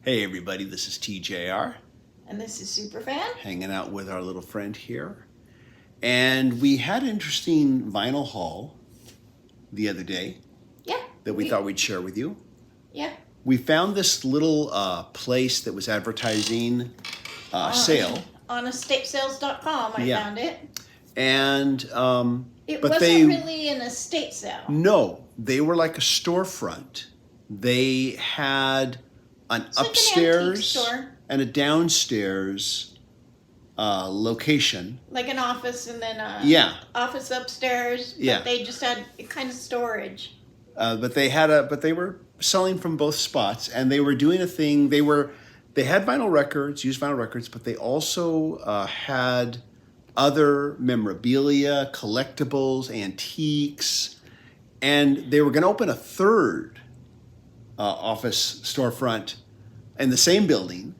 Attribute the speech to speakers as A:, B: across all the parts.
A: Hey everybody, this is TJR.
B: And this is Superfan.
A: Hanging out with our little friend here. And we had an interesting vinyl haul the other day.
B: Yeah.
A: That we thought we'd share with you.
B: Yeah.
A: We found this little place that was advertising sale.
B: On estatesales.com I found it.
A: And
B: it wasn't really an estate sale.
A: No, they were like a storefront. They had an upstairs and a downstairs location.
B: Like an office and then office upstairs. But they just had a kind of storage.
A: But they were selling from both spots, and they were doing a thing. They had vinyl records, used vinyl records, but they also had other memorabilia, collectibles, antiques, and they were going to open a third office storefront in the same building.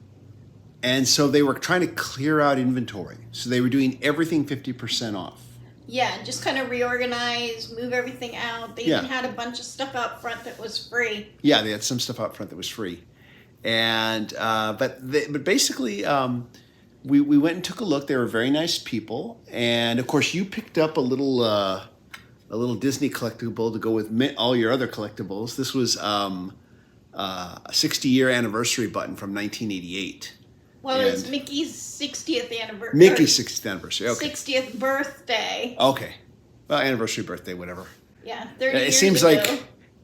A: And so they were trying to clear out inventory. So they were doing everything 50% off.
B: Yeah, just kind of reorganize, move everything out. They even had a bunch of stuff out front that was free.
A: Yeah, they had some stuff out front that was free. And but basically we went and took a look. They were very nice people. And of course you picked up a little Disney collectible to go with all your other collectibles. This was a 60-year anniversary button from 1988.
B: Well, it's Mickey's 60th anniversary.
A: Mickey's 60th anniversary, okay.
B: 60th birthday.
A: Okay. Well, anniversary, birthday, whatever.
B: Yeah, 30 years ago.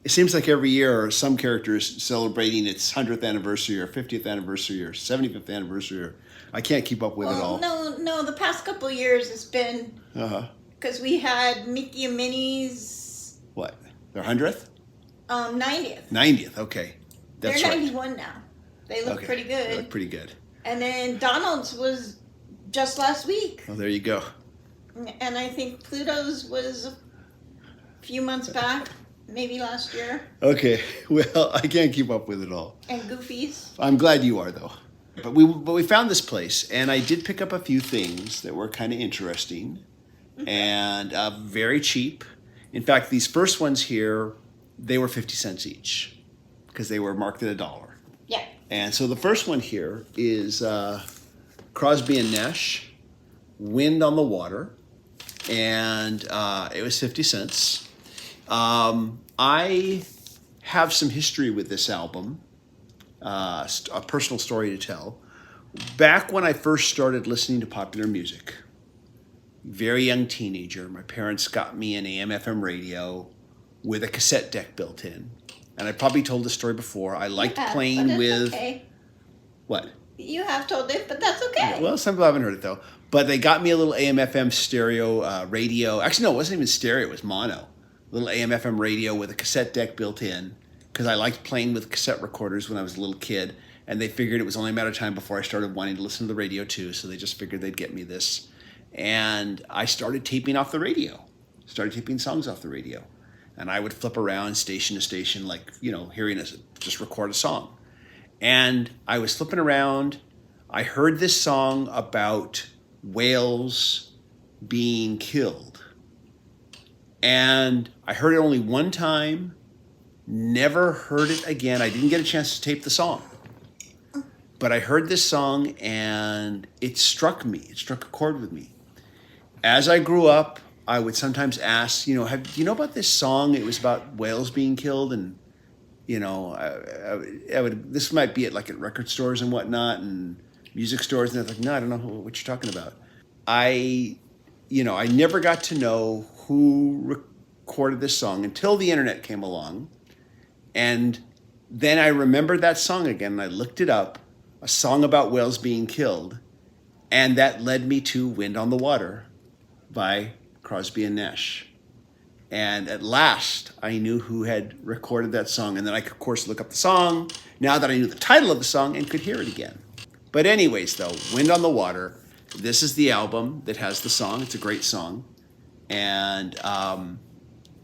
A: It seems like every year some character is celebrating its 100th anniversary or 50th anniversary or 75th anniversary. Or I can't keep up with it all.
B: No, the past couple of years it's been... Because we had Mickey and Minnie's...
A: What? Their 100th?
B: 90th.
A: 90th, okay. That's
B: They're 91 now. They look pretty good.
A: They look pretty good.
B: And then Donald's was just last week.
A: Oh, there you go.
B: And I think Pluto's was a few months back, maybe last year.
A: Okay, well, I can't keep up with it all.
B: And Goofy's.
A: I'm glad you are, though. But we found this place, and I did pick up a few things that were kind of interesting and very cheap. In fact, these first ones here, they were 50 cents each because they were marked at $1.
B: Yeah.
A: And so the first one here is Crosby and Nash, Wind on the Water, and it was 50 cents. I have some history with this album, a personal story to tell. Back when I first started listening to popular music, very young teenager, my parents got me an AM/FM radio with a cassette deck built in. And I probably told this story before. I liked playing with...
B: Okay.
A: What?
B: You have told it, but that's okay.
A: Well, some people haven't heard it, though. But they got me a little AM/FM stereo radio. Actually, no, it wasn't even stereo. It was mono. A little AM/FM radio with a cassette deck built in because I liked playing with cassette recorders when I was a little kid. And they figured it was only a matter of time before I started wanting to listen to the radio, too. So they just figured they'd get me this. And I started taping off the radio. Started taping songs off the radio. And I would flip around station to station, like, hearing us just record a song. And I was flipping around. I heard this song about whales being killed. And I heard it only one time, never heard it again. I didn't get a chance to tape the song. But I heard this song and it struck me. It struck a chord with me. As I grew up, I would sometimes ask, do you know about this song? It was about whales being killed, and this might be at record stores and whatnot, and music stores, and I was like, no, I don't know what you're talking about. I never got to know who recorded this song until the internet came along, and then I remembered that song again, and I looked it up, a song about whales being killed, and that led me to Wind on the Water by Crosby and Nash. And at last, I knew who had recorded that song. And then I could, of course, look up the song now that I knew the title of the song and could hear it again. But anyways, though, Wind on the Water, this is the album that has the song. It's a great song. And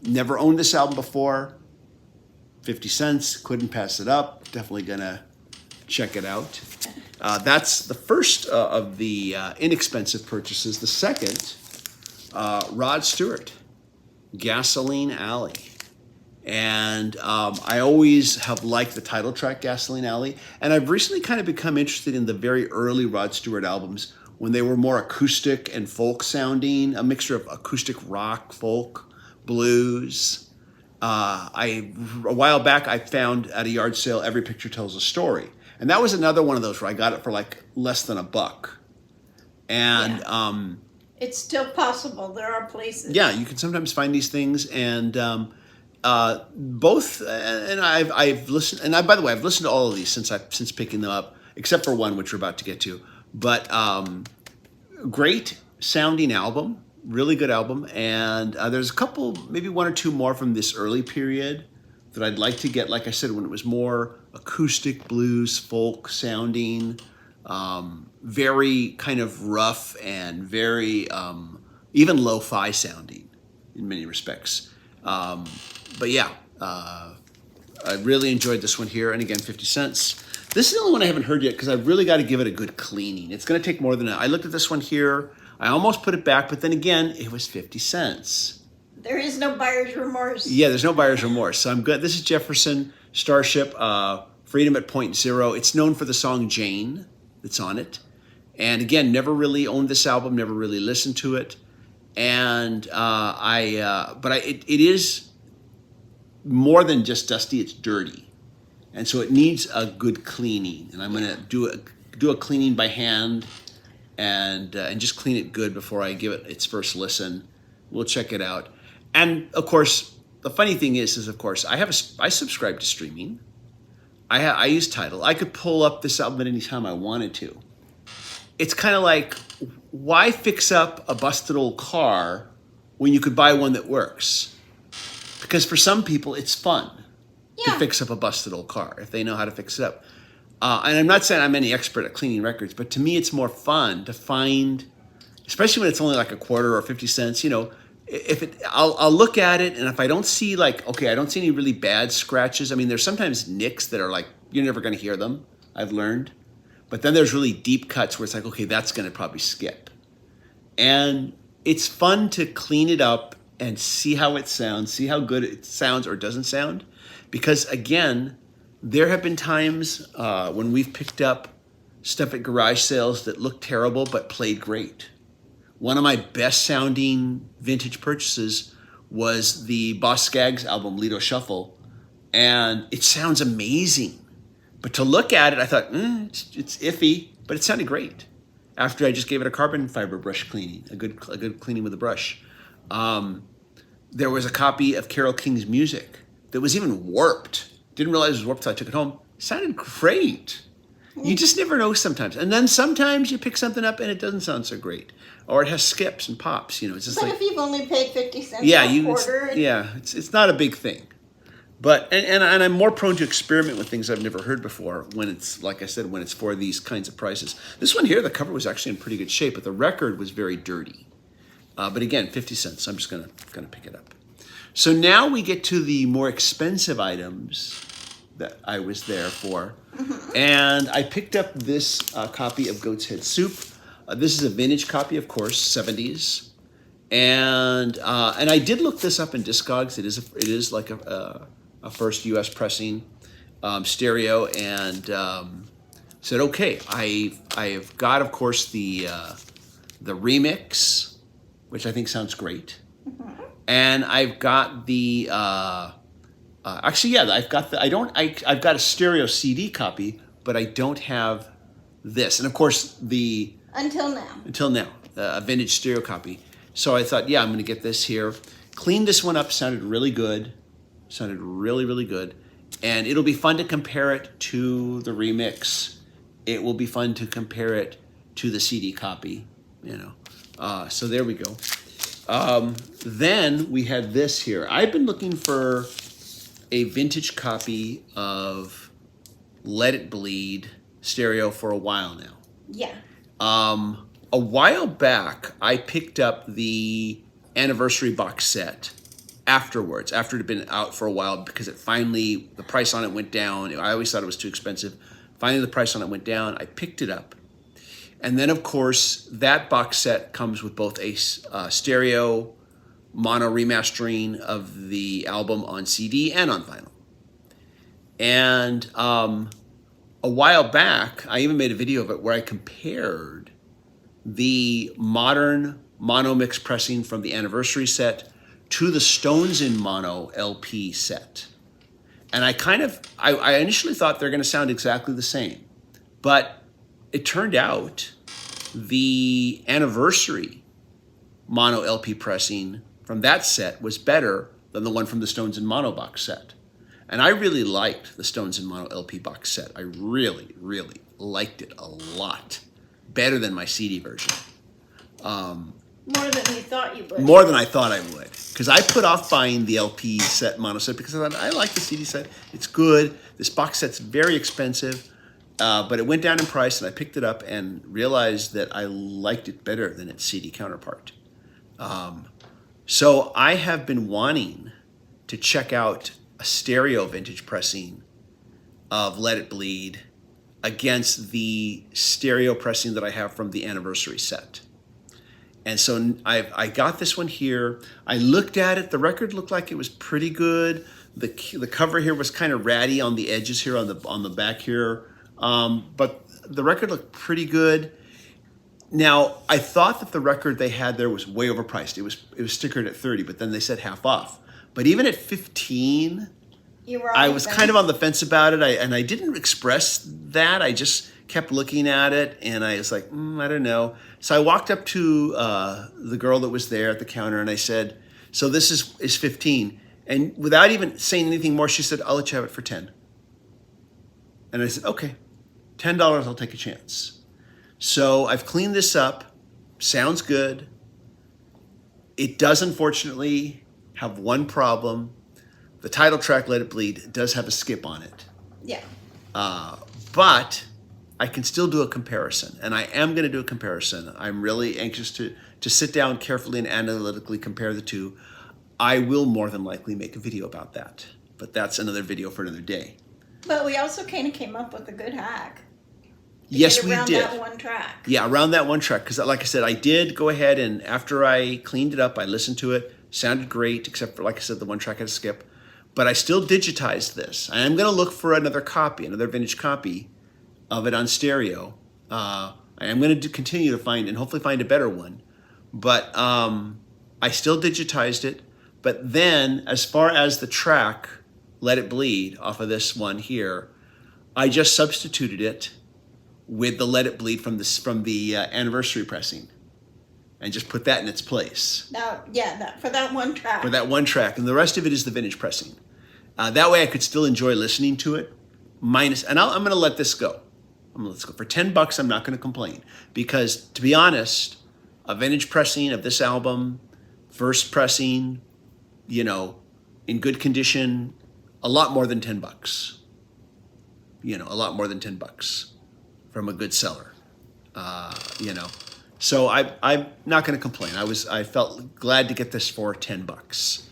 A: never owned this album before. 50 cents, couldn't pass it up. Definitely going to check it out. That's the first of the inexpensive purchases. The second... Rod Stewart, Gasoline Alley. And I always have liked the title track, Gasoline Alley. And I've recently kind of become interested in the very early Rod Stewart albums when they were more acoustic and folk sounding, a mixture of acoustic rock, folk, blues. A while back, I found at a yard sale, Every Picture Tells a Story. And that was another one of those where I got it for like less than $1. And
B: it's still possible. There are places.
A: yeah, you can sometimes find these things. And both, and I've listened, and by the way, I've listened to all of these since picking them up, except for one, which we're about to get to. But great sounding album, really good album. And there's a couple, maybe one or two more from this early period that I'd like to get, like I said, when it was more acoustic blues, folk sounding, very kind of rough and very even lo-fi sounding in many respects. But yeah, I really enjoyed this one here. And again, 50 cents. This is the only one I haven't heard yet because I've really got to give it a good cleaning. It's going to take more than I looked at this one here. I almost put it back, but then again, it was 50 cents.
B: There is no buyer's remorse.
A: Yeah, there's no buyer's remorse. So I'm good. This is Jefferson Starship, Freedom at Point Zero. It's known for the song Jane that's on it. And again, never really owned this album, never really listened to it. And it is more than just dusty, it's dirty. And so it needs a good cleaning. And I'm going to do a cleaning by hand and just clean it good before I give it its first listen. We'll check it out. And of course, the funny thing is of course, I subscribe to streaming. I use Tidal. I could pull up this album at any time I wanted to. It's kind of like, why fix up a busted old car when you could buy one that works? Because for some people, it's fun to fix up a busted old car if they know how to fix it up. And I'm not saying I'm any expert at cleaning records, but to me, it's more fun to find, especially when it's only like a quarter or 50 cents, you know, I'll look at it, and if I don't see I don't see any really bad scratches. I mean, there's sometimes nicks that are like, you're never going to hear them, I've learned. But then there's really deep cuts where it's like, okay, that's going to probably skip. And it's fun to clean it up and see how it sounds, see how good it sounds or doesn't sound. Because again, there have been times when we've picked up stuff at garage sales that looked terrible but played great. One of my best sounding vintage purchases was the Boss Skaggs album, Lido Shuffle. And it sounds amazing. But to look at it, I thought, it's iffy, but it sounded great. After I just gave it a carbon fiber brush cleaning, a good cleaning with a brush. There was a copy of Carole King's Music that was even warped. Didn't realize it was warped until I took it home. It sounded great. You just never know sometimes. And then sometimes you pick something up and it doesn't sound so great. Or it has skips and pops, you know. It's just
B: but
A: like,
B: if you've only paid 50 cents
A: a
B: quarter.
A: It's not a big thing. But and I'm more prone to experiment with things I've never heard before when it's, like I said, when it's for these kinds of prices. This one here, the cover was actually in pretty good shape, but the record was very dirty. But again, 50 cents. So I'm just gonna pick it up. So now we get to the more expensive items that I was there for, and I picked up this copy of Goat's Head Soup. This is a vintage copy, of course, 70s, and I did look this up in Discogs. It is like a first U.S. pressing stereo, and said, okay, I've got, of course, the remix, which I think sounds great, and I've got the I've got a stereo CD copy, but I don't have this, and of course until now a vintage stereo copy. So I thought, I'm going to get this here. Cleaned this one up, sounded really good. Sounded really, really good. And it'll be fun to compare it to the remix. It will be fun to compare it to the CD copy, you know. So there we go. Then we had this here. I've been looking for a vintage copy of Let It Bleed stereo for a while now.
B: Yeah.
A: A while back, I picked up the anniversary box set afterwards, after it had been out for a while, because the price on it went down. I always thought it was too expensive. Finally, the price on it went down. I picked it up. And then, of course, that box set comes with both a stereo mono remastering of the album on CD and on vinyl. And a while back, I even made a video of it where I compared the modern mono mix pressing from the anniversary set to the Stones in Mono LP set. And I initially thought they're going to sound exactly the same. But it turned out the anniversary mono LP pressing from that set was better than the one from the Stones in Mono box set. And I really liked the Stones in Mono LP box set. I really, really liked it a lot. Better than my CD version.
B: More than you thought you would.
A: More than I thought I would. Because I put off buying the LP set mono set because I thought, I like the CD set. It's good. This box set's very expensive. But it went down in price and I picked it up and realized that I liked it better than its CD counterpart. So I have been wanting to check out a stereo vintage pressing of Let It Bleed against the stereo pressing that I have from the anniversary set. And so I got this one here. I looked at it. The record looked like it was pretty good. The cover here was kind of ratty on the edges here, on the back here. But the record looked pretty good. Now, I thought that the record they had there was way overpriced. It was stickered at $30, but then they said half off. But even at $15, I was kind of on the fence about it. And I didn't express that. I just kept looking at it, and I was like, I don't know. So I walked up to the girl that was there at the counter, and I said, so this is 15. And without even saying anything more, she said, I'll let you have it for 10. And I said, okay, $10, I'll take a chance. So I've cleaned this up. Sounds good. It does, unfortunately, have one problem. The title track, Let It Bleed, does have a skip on it.
B: Yeah.
A: But I can still do a comparison, and I am going to do a comparison. I'm really anxious to sit down carefully and analytically compare the two. I will more than likely make a video about that, but that's another video for another day.
B: But we also kind of came up with a good hack.
A: Yes, we did.
B: Around that one track.
A: Yeah, around that one track. Because like I said, I did go ahead and after I cleaned it up, I listened to it. Sounded great, except for, like I said, the one track had a skip. But I still digitized this. I am going to look for another copy, another vintage copy of it on stereo. I am going to continue to find and hopefully find a better one. But I still digitized it. But then, as far as the track, Let It Bleed, off of this one here, I just substituted it with the Let It Bleed from the anniversary pressing, and just put that in its place.
B: Now, yeah, for that one track.
A: For that one track, and the rest of it is the vintage pressing. That way, I could still enjoy listening to it. And I'm going to let this go. I'm going to let this go for $10. I'm not going to complain because, to be honest, a vintage pressing of this album, first pressing, in good condition, a lot more than $10. A lot more than $10 from a good seller. So I'm not going to complain. I felt glad to get this for $10,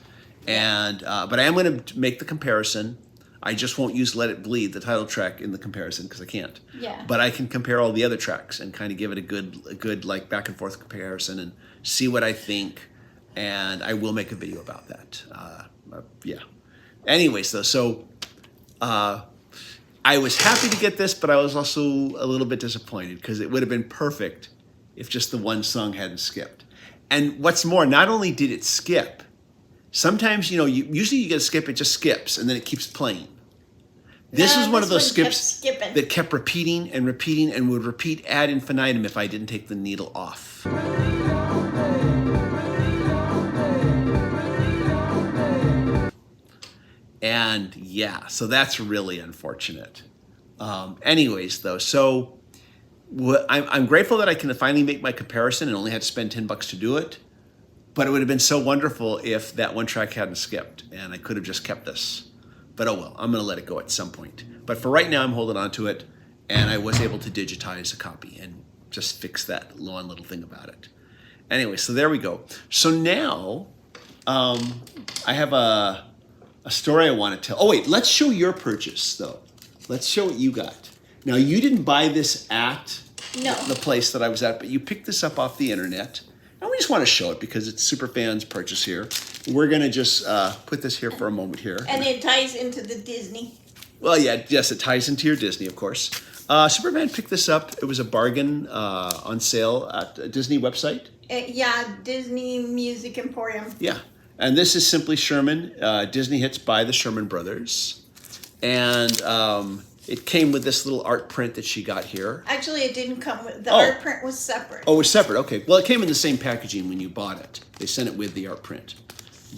A: and but I am going to make the comparison. I just won't use "Let It Bleed," the title track, in the comparison because I can't.
B: Yeah.
A: But I can compare all the other tracks and kind of give it a good like back and forth comparison and see what I think. And I will make a video about that. Yeah. Anyways, though, so I was happy to get this, but I was also a little bit disappointed because it would have been perfect if just the one song hadn't skipped. And what's more, not only did it skip, sometimes, usually you get a skip, it just skips, and then it keeps playing. This was one of those skips that kept repeating and repeating and would repeat ad infinitum if I didn't take the needle off. And yeah, so that's really unfortunate. Anyways, though, so I'm grateful that I can finally make my comparison and only had to spend $10 to do it. But it would have been so wonderful if that one track hadn't skipped and I could have just kept this. But oh well, I'm going to let it go at some point. But for right now, I'm holding on to it, and I was able to digitize a copy and just fix that one little thing about it. Anyway, so there we go. So now I have a story I want to tell. Oh wait, let's show your purchase though. Let's show what you got. Now you didn't buy this at the place that I was at, but you picked this up off the internet. And we just want to show it because it's Superfan's purchase here. We're going to just put this here for a moment here.
B: And it ties into the Disney.
A: Well, yeah, yes, it ties into your Disney, of course. Superman picked this up. It was a bargain on sale at a Disney website.
B: Disney Music Emporium.
A: Yeah. And this is simply Sherman, Disney hits by the Sherman Brothers. And it came with this little art print that she got here.
B: Actually, it didn't come with, the art print was separate.
A: Oh, it was separate, okay. Well, it came in the same packaging when you bought it. They sent it with the art print.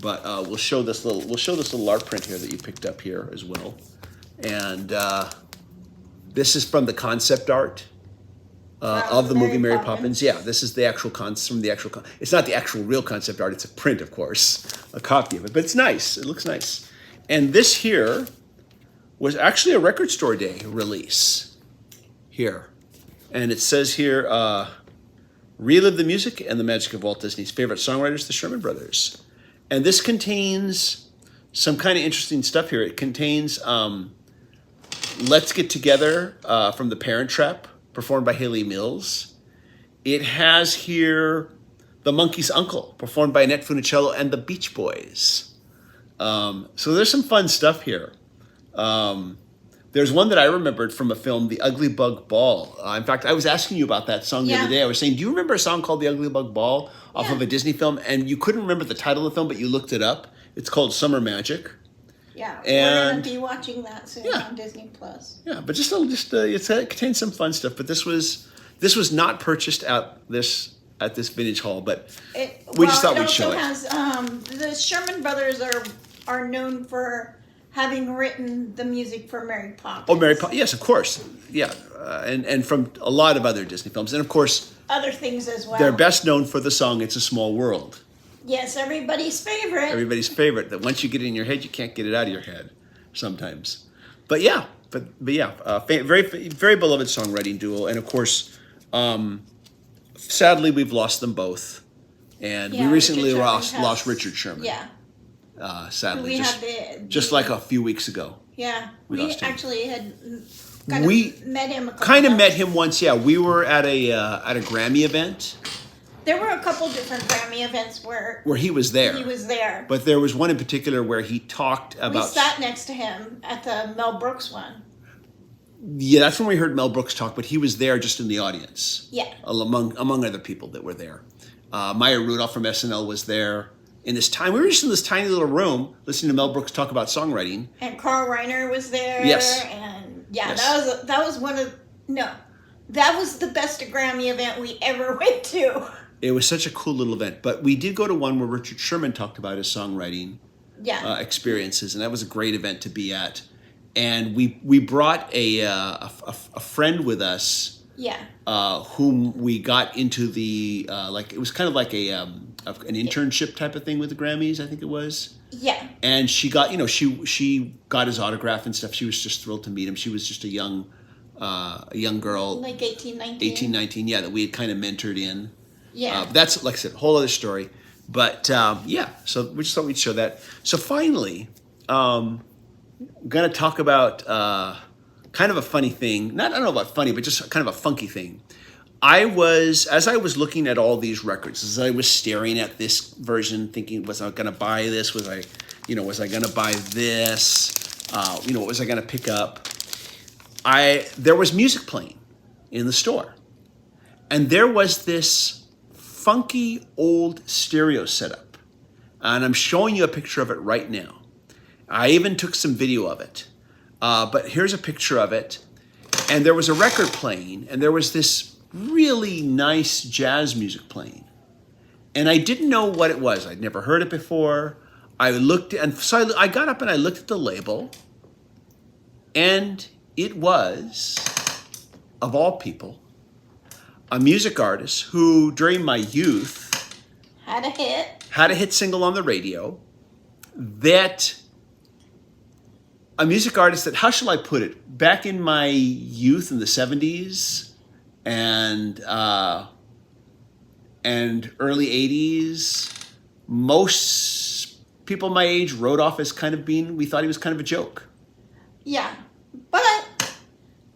A: But we'll show this little art print here that you picked up here as well. And this is from the concept art of the movie Mary Poppins. Yeah, this is the actual from the actual. It's not the actual real concept art. It's a print, of course, a copy of it. But it's nice. It looks nice. And this here was actually a Record Store Day release here, and it says here, "Relive the music and the magic of Walt Disney's favorite songwriters, the Sherman Brothers." And this contains some kind of interesting stuff here. It contains "Let's Get Together" from The Parent Trap, performed by Haley Mills. It has here "The Monkey's Uncle," performed by Annette Funicello and the Beach Boys. So there's some fun stuff here. There's one that I remembered from a film, The Ugly Bug Ball. In fact, I was asking you about that song the other day. I was saying, do you remember a song called The Ugly Bug Ball off of a Disney film? And you couldn't remember the title of the film, but you looked it up. It's called Summer Magic.
B: Yeah,
A: and
B: we're going to be watching that soon on Disney Plus.
A: Yeah, but it contains some fun stuff. But this was not purchased at this vintage hall, but we just thought we'd show it.
B: The Sherman Brothers are known for having written the music for Mary Poppins.
A: Oh, Mary Poppins! Yes, of course. Yeah, and from a lot of other Disney films, and of course
B: other things as well.
A: They're best known for the song "It's a Small World."
B: Yes, everybody's favorite.
A: Everybody's favorite. That once you get it in your head, you can't get it out of your head. Sometimes, but yeah, very very beloved songwriting duo, and of course, sadly we've lost them both, and we recently lost Richard Sherman.
B: Yeah.
A: Sadly, just like a few weeks ago.
B: Yeah, we actually had met him.
A: Met him once. Yeah, we were at a Grammy event.
B: There were a couple different Grammy events where
A: he was there.
B: He was there,
A: but there was one in particular where he talked about.
B: We sat next to him at the Mel Brooks one.
A: Yeah, that's when we heard Mel Brooks talk, but he was there just in the audience.
B: Yeah,
A: among other people that were there. Maya Rudolph from SNL was there. In this time, we were just in this tiny little room listening to Mel Brooks talk about songwriting.
B: And Carl Reiner was there.
A: Yes.
B: And that was that was the best Grammy event we ever went to.
A: It was such a cool little event. But we did go to one where Richard Sherman talked about his songwriting experiences, and that was a great event to be at. And we brought a friend with us. Yeah. Whom we got into the it was kind of like an internship type of thing with the Grammys, I think it was.
B: Yeah.
A: And she got she got his autograph and stuff. She was just thrilled to meet him. She was just a young girl,
B: like 18,
A: 19, yeah, that we had kind of mentored in.
B: Yeah.
A: That's, like I said, a whole other story. But so we just thought we'd show that. So finally, I'm gonna talk about kind of a funny thing. I don't know about funny, but just kind of a funky thing. As I was looking at all these records, as I was staring at this version, thinking, was I going to buy this? Was I going to buy this? What was I going to pick up? There was music playing in the store. And there was this funky old stereo setup. And I'm showing you a picture of it right now. I even took some video of it. But here's a picture of it. And there was a record playing, and there was this really nice jazz music playing. And I didn't know what it was. I'd never heard it before. I got up and I looked at the label, and it was, of all people, a music artist who, during my youth,
B: had a hit
A: single on the radio. A music artist that, how shall I put it? Back in my youth in the 70s and early 80s, most people my age wrote off as we thought he was kind of a joke.
B: Yeah, but,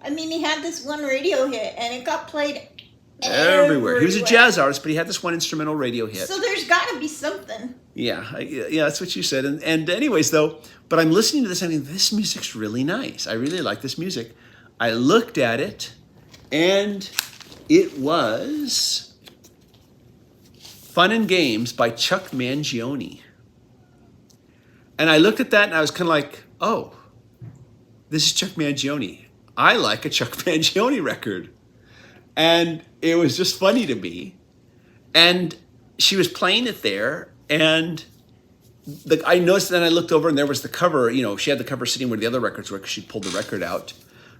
B: I mean, he had this one radio hit, and it got played
A: everywhere. He was a jazz artist, but he had this one instrumental radio hit.
B: So there's got to be something.
A: Yeah, yeah, that's what you said. And anyways, though, but I'm listening to this, I mean, this music's really nice. I really like this music. I looked at it, and it was Fun and Games by Chuck Mangione. And I looked at that, and I was kind of like, oh, this is Chuck Mangione. I like a Chuck Mangione record. And it was just funny to me. And she was playing it there, and I noticed, then I looked over, and there was the cover. You know, she had the cover sitting where the other records were, because she pulled the record out.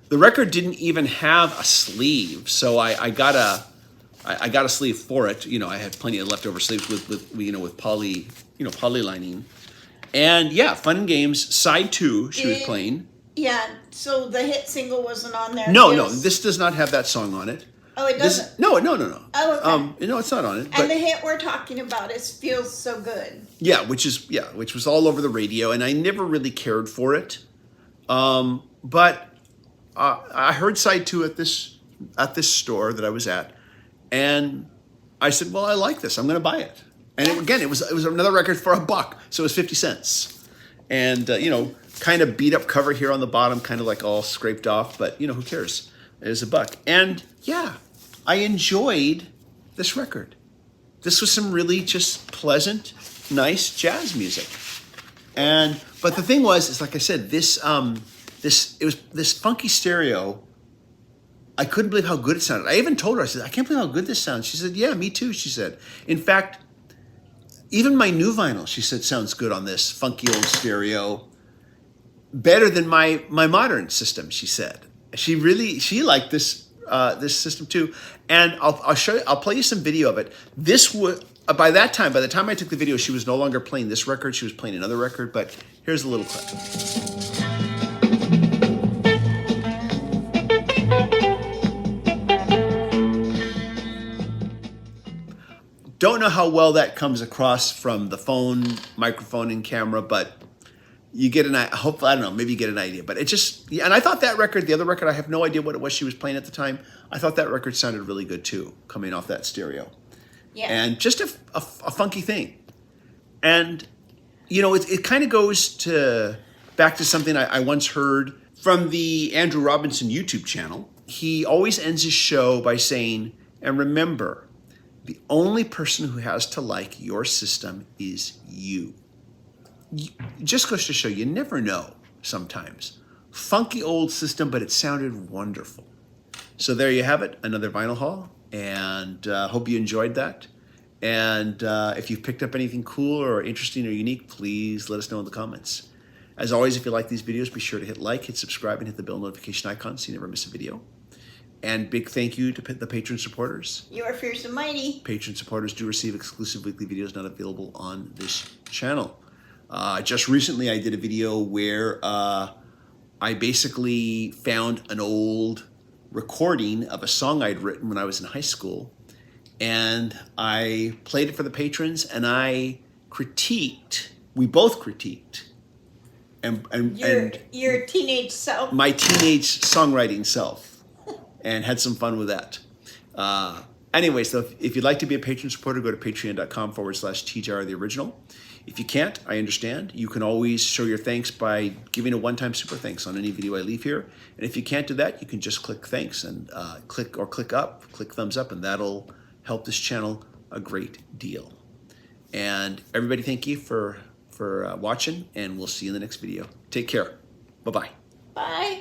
A: The record didn't even have a sleeve, so I got a sleeve for it. You know, I had plenty of leftover sleeves with poly lining. And yeah, Fun and Games side 2 she was playing.
B: Yeah, so the hit single wasn't on there.
A: No, this does not have that song on it.
B: Oh, it doesn't?
A: No.
B: Oh, okay.
A: No, it's not on it.
B: And the hit we're talking about is Feels So Good.
A: Yeah, which was all over the radio, and I never really cared for it. But I heard side 2 at this store that I was at, and I said, well, I like this. I'm going to buy it. And it was another record for $1, so it was 50 cents. And, kind of beat up cover here on the bottom, kind of like all scraped off, but, who cares? It was $1. And, yeah, I enjoyed this record. This was some really just pleasant, nice jazz music. But the thing was, like I said, this funky stereo, I couldn't believe how good it sounded. I even told her, I said, I can't believe how good this sounds. She said, yeah, me too, she said. In fact, even my new vinyl, she said, sounds good on this funky old stereo. Better than my modern system, she said. She liked this system too. And I'll show you, I'll play you some video of it. This would, by the time I took the video, she was no longer playing this record, she was playing another record, but here's a little clip. Don't know how well that comes across from the phone, microphone, and camera, but you get I don't know, maybe you get an idea. But it just, and I thought that record, the other record, I have no idea what it was she was playing at the time. I thought that record sounded really good too, coming off that stereo. Yeah. And just a funky thing. And, it kind of goes back to something I once heard from the Andrew Robinson YouTube channel. He always ends his show by saying, and remember, the only person who has to like your system is you. Just goes to show you never know sometimes. Funky old system, but it sounded wonderful. So there you have it, another vinyl haul, and hope you enjoyed that. And if you've picked up anything cool or interesting or unique, please let us know in the comments. As always, if you like these videos, be sure to hit like, hit subscribe, and hit the bell notification icon so you never miss a video. And big thank you to the patron supporters.
B: You are fierce and mighty.
A: Patron supporters do receive exclusive weekly videos not available on this channel. Just recently I did a video where I basically found an old recording of a song I'd written when I was in high school. And I played it for the patrons, and we both critiqued. And
B: your teenage self.
A: My teenage songwriting self. And had some fun with that. Anyway, so if you'd like to be a patron supporter, go to patreon.com/TJR the original. If you can't, I understand. You can always show your thanks by giving a one-time super thanks on any video I leave here. And if you can't do that, you can just click thanks and click thumbs up, and that'll help this channel a great deal. And everybody, thank you for watching, and we'll see you in the next video. Take care. Bye-bye.
B: Bye.